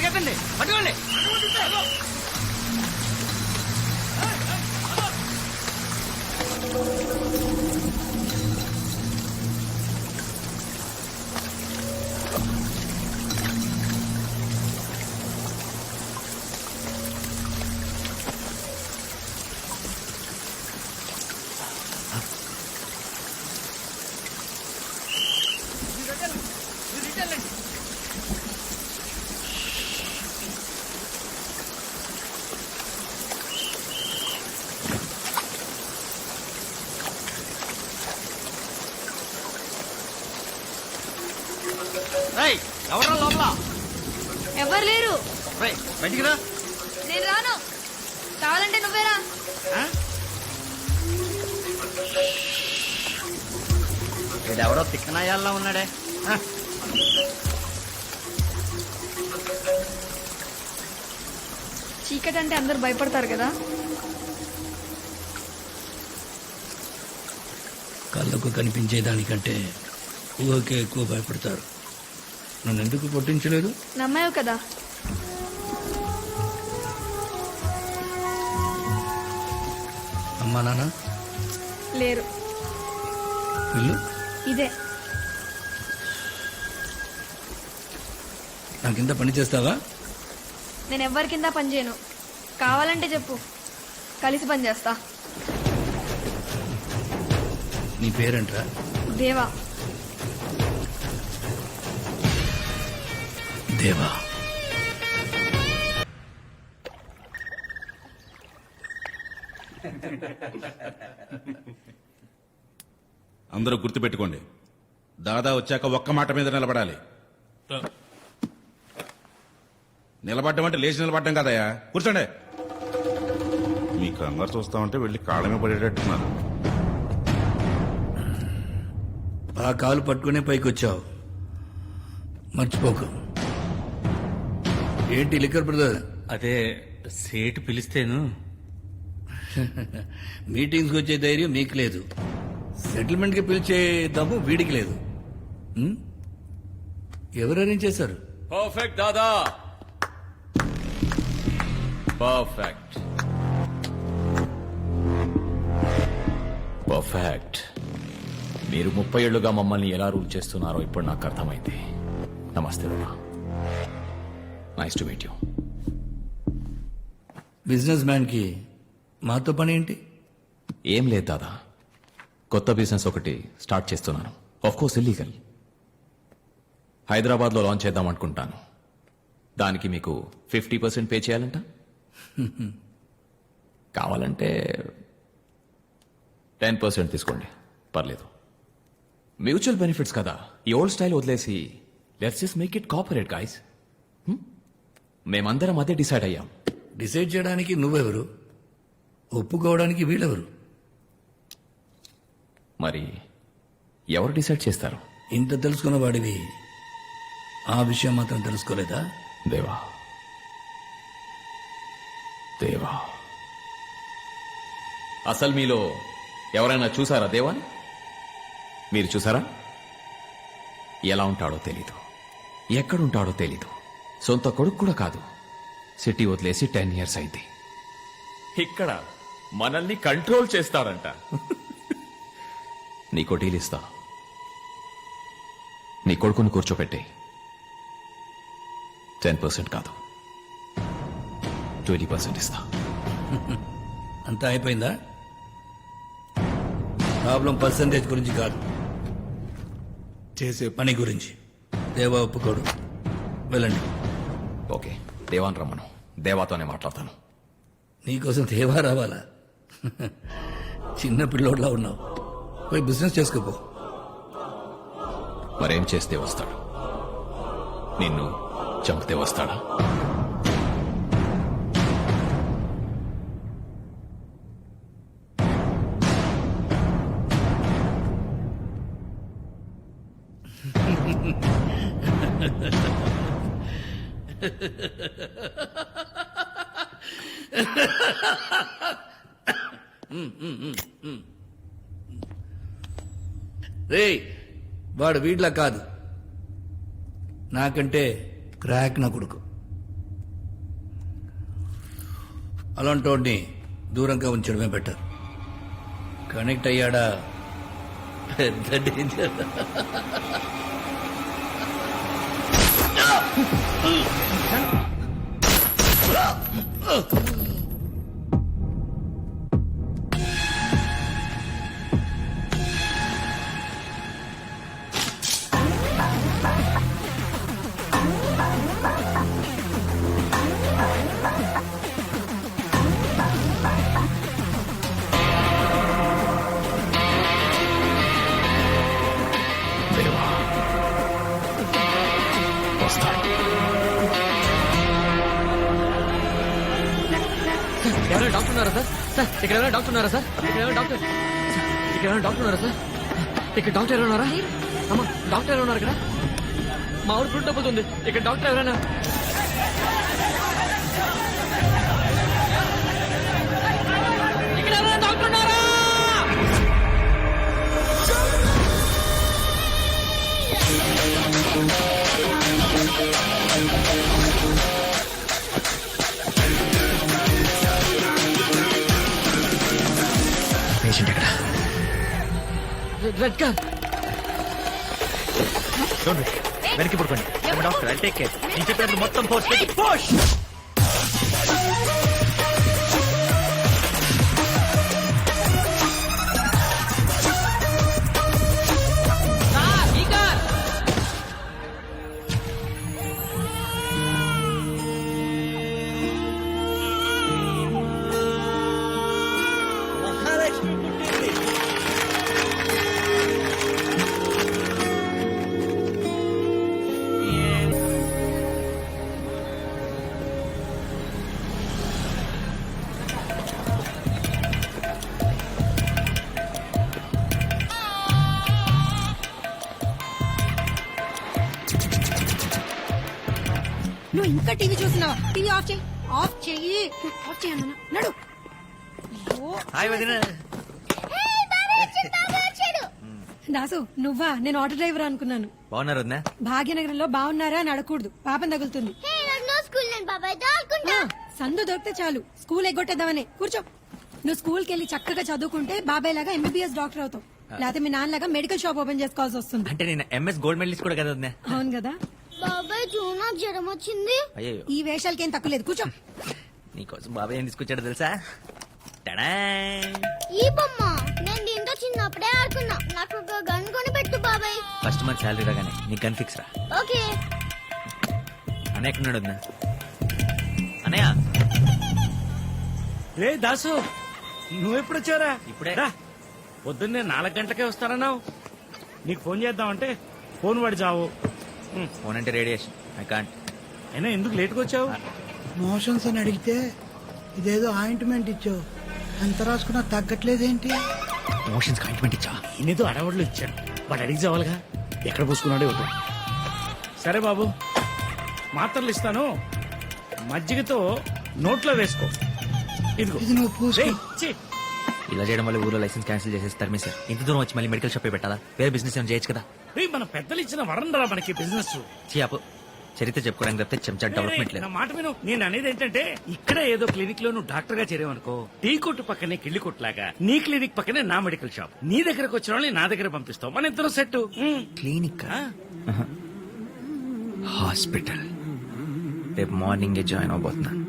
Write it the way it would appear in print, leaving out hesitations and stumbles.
పరిగెత్తండి, పట్టుకోండి. ఎవరా లోపల? ఎవరు లేరు. బయటికి రా. నేను రాను, కావాలంటే నువ్వేరా. వీడెవడో తిక్కనాయాల్లో ఉన్నాడే. చీకటి అంటే అందరు భయపడతారు కదా. కళ్ళకు కనిపించేదానికంటే ఊహకే ఎక్కువ భయపడతారు. నన్ను ఎందుకు కొట్టించలేదు? నమ్మావు కదా. అమ్మా నాన్న లేరు. ఇల్లు ఇదే. నాకింత పని చేస్తావా? నేను ఎవ్వరి కింద పని చేయను. కావాలంటే చెప్పు, కలిసి పని చేస్తా. నీ పేరేంట్రా? దేవా. దేవా. అందరూ గుర్తుపెట్టుకోండి, దాదా వచ్చాక ఒక్క మాట మీద నిలబడాలి. నిలబడ్డం అంటే లేచి నిలబడ్డం కదయా, కూర్చోండి. మీ కంగారు చూస్తామంటే వెళ్ళి కాళ్ళమే పడేటట్టున్నారు. ఆ కాలు పట్టుకునే పైకి వచ్చావు, మర్చిపోకు. ఏంటి లిక్కర్ బ్రదర్? అదే సేటు పిలిస్తేను. మీటింగ్స్కి వచ్చే ధైర్యం మీకు లేదు, సెటిల్మెంట్కి పిలిచే దమ్ము వీడికి లేదు. ఎవరు అరేంజ్ చేశారు? పర్ఫెక్ట్ దాదా, పర్ఫెక్ట్ పర్ఫెక్ట్. మీరు 30 ఏళ్లుగా మమ్మల్ని ఎలా రూల్ చేస్తున్నారో ఇప్పుడు నాకు అర్థమైంది. నమస్తే బాబా, nice to meet you. Businessman కి మాతో పని ఏంటి? ఏం లేదు దాదా, కొత్త బిజినెస్ ఒకటి స్టార్ట్ చేస్తున్నాను. Of course illegal. హైదరాబాద్లో లాంచ్ చేద్దాం అనుకుంటాను. దానికి మీకు 50% పే చేయాలంట. కావాలంటే 10% తీసుకోండి, పర్లేదు. మ్యూచువల్ బెనిఫిట్స్ కదా, ఈ ఓల్డ్ స్టైల్ వదిలేసి let's just make it corporate guys. మేమందరం అదే డిసైడ్ అయ్యాం. డిసైడ్ చేయడానికి నువ్వెవరు, ఒప్పుకోవడానికి వీళ్ళెవరు? మరి ఎవరు డిసైడ్ చేస్తారు? ఇంత తెలుసుకున్న వాడివి ఆ విషయం మాత్రం తెలుసుకోలేదా? దేవా, దేవా, అసలు మీలో ఎవరైనా చూసారా దేవాని? మీరు చూసారా? ఎలా ఉంటాడో తెలీదు, ఎక్కడుంటాడో తెలీదు, సొంత కొడుకు కూడా కాదు. సిటీ వదిలేసి 10 years అయింది. ఇక్కడ మనల్ని కంట్రోల్ చేస్తారంట. నీకో డీల్ ఇస్తా, నీ కొడుకుని కూర్చోపెట్టే 10% కాదు 20% ఇస్తా. అంతా అయిపోయిందా? ప్రాబ్లం పర్సంటేజ్ గురించి కాదు, చేసే పని గురించి. దేవా ఒప్పుకోడు, వెళ్ళండి. ఓకే, దేవాన్ రమ్మను, దేవాతోనే మాట్లాడతాను. నీకోసం దేవా రావాలా? చిన్న పిల్లోడ్లా ఉన్నావు, పోయి బిజినెస్ చేసుకోపో. మరేం చేస్తే వస్తాడు? నిన్ను చంపితే వస్తాడా? రేయ్, వాడు వీడ్లా కాదు, నాకంటే క్రాక్ నా కొడుకు. అలాంటి వాడిని దూరంగా ఉంచడమే బెటర్. కనెక్ట్ అయ్యాడా పెద్ద డేంజర్. ఎవరైనా డాక్టర్ ఉన్నారా సార్? సార్ ఇక్కడ ఎవరైనా డాక్టర్ ఉన్నారా సార్? ఇక్కడ ఎవరైనా డాక్టర్ ఇక్కడ ఎవరైనా డాక్టర్ ఉన్నారా సార్? ఇక్కడ డాక్టర్ ఎవరైనా ఉన్నారా? అమ్మా డాక్టర్ ఎవరైనా ఉన్నారు ఇక్కడ? మా ఊరు ఫుడ్ డబ్బుతుంది. ఇక్కడ డాక్టర్ ఎవరైనా? ఇక్కడ ఎవరైనా డాక్టర్ ఉన్నారా? పేషెంట్ ఎక్కడ? Red car. వెనక్కి పడుకోండి. Doctor I take care. నేను చెప్పినప్పుడు మొత్తం ఫోర్స్ పెట్టి పుష్. నువ్వు ఇంకా టీవీ చూస్తున్నావా? టీవీ ఆఫ్ చేయి. ఆఫ్ చెయ్యి. ఆఫ్ చేయన్నా నడు. హాయ్ వదిన. దాసు నువ్వా? నేను ఆటో డ్రైవర్ అనుకున్నాను. బాగున్నారు వదిన? భాగ్యనగరంలో బాగున్నారా అని అడగకూడదు, పాపం తగులుతుంది. సందు దొరికితే చాలు స్కూల్ ఎగ్గొట్టేద్దామని. కూర్చో. నువ్వు స్కూల్కి వెళ్ళి చక్కగా చదువుకుంటే బాబాయ్ లాగా ఎంబీబీఎస్ డాక్టర్ అవుతావు. లేకపోతే మీ నాన్నలాగా మెడికల్ షాప్ ఓపెన్ చేసుకోవాల్సి వస్తుంది. అంటే నేను ఎంఎస్ గోల్డ్ మెడలిస్ట్ కూడా కదా వదిన? అవును కదా. బాబాయ్ నాకు జ్వరం వచ్చింది. అయ్యో ఈ వేషాలకి ఏం తక్కువ లేదు. కూర్చో. నీకోసం బాబాయ్ ఏం తీసుకొచ్చాడు తెలుసా? టడా! ఈ బొమ్మ నేను దీంతో చిన్నప్పుడే ఆడుకున్నా. నాకు ఒక గన్ కొని పెట్టు బాబాయ్. ఫస్ట్ మంత్ శాలరీ రాగానే నీకు గన్ ఫిక్స్ రా. ఓకే. అన్నయ్య ఎక్కడున్నాడు వదిన? అన్నయ్య రే దాసు, నువ్వెప్పుడు వచ్చారా? ఇప్పుడే. పొద్దున్నే 4 గంటలకే వస్తానన్నావు. నీకు ఫోన్ చేద్దామంటే ఫోన్ పడి చావు. ఫోన్ అంటే రేడియేషన్. I can't. అయినా ఎందుకు లేట్గా వచ్చావు? మోషన్స్ అని అడిగితే ఇదేదో ఆయింట్మెంట్ ఇచ్చావు, ఎంత రాసుకున్నా తగ్గట్లేదేంటి? మోషన్స్ కాంట్మెంట్ ఇచ్చా? నేనేదో అడవాళ్ళు ఇచ్చాను, వాడు అడిగి చావాలిగా. ఎక్కడ పూసుకున్నాడే వద్దు. సరే బాబు, మాత్రలు ఇస్తాను, మజ్జిగతో నోట్లో వేసుకో. ఇదిగో. ఇది నువ్వు పూసుకో. రేయ్, ఛీ. ఇలా చేయడం వల్ల ఊర్లో లైసెన్స్ క్యాన్సిల్ చేసేస్తారు మీ సార్. ఇంత దూరం వచ్చి మళ్ళీ మెడికల్ షాప్ పెట్టాలా? వేరే బిజినెస్ ఏమైనా చేయొచ్చు కదా? రేయ్, మన పెద్దలు ఇచ్చిన వరం రా మనకి బిజినెస్. చేపు చరిత్ర చెప్పుకోవడానికి తప్పితే చెంచా డెవలప్మెంట్ లేదు. నా మాట విను. నేను అనేది ఏంటంటే, ఇక్కడ ఏదో క్లినిక్ లో నువ్వు డాక్టర్ గా చేరేవనుకో, టీ కొట్టు పక్కనే కిళ్ళి కొట్టులాగా నీ క్లినిక్ పక్కనే నా మెడికల్ షాప్. నీ దగ్గరకు వచ్చిన వాళ్ళని నా దగ్గర పంపిస్తావు. మన ఇద్దరు సెట్. క్లినిక్, హాస్పిటల్ రేపు మార్నింగే జాయిన్ అవబోతున్నాను.